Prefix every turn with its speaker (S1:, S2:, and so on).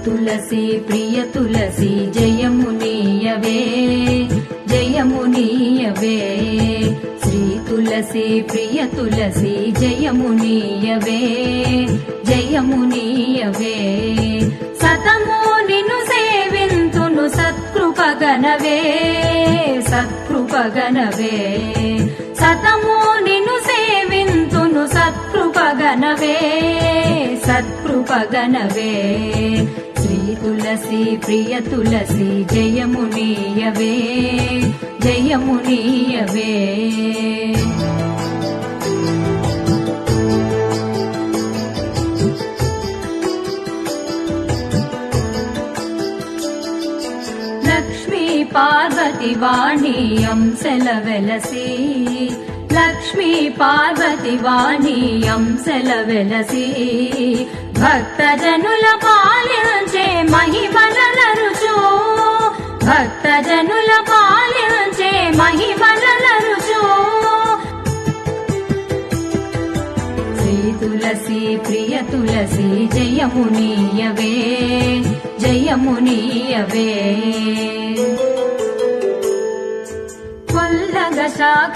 S1: తులసి ప్రియ తులసి జయమునీయవే జయమునీయవే శ్రీ తులసి ప్రియ తులసి జయమునీయవే జయమునీయవే సతము నిన్ను సేవింతును సత్కృపగనవే సత్కృపగనవే సతము నిన్ను సేవింతును సత్కృపగనవే సత్కృపగనవే శ్రీ తులసి ప్రియ తులసి జయమునీయవే జయమునీయవే లక్ష్మీ పార్వతి వాణి అంశల వెలసి లక్ష్మీ పార్వతి వాణి అంశల వెలసి భక్తజనుల పాలించే మహిమలరుచు భక్తజనుల పాలించే మహిమలరుచు శ్రీ తులసి ప్రియ తులసి జయమునీయవే జయమునీయవే కొల్లగ శాఖ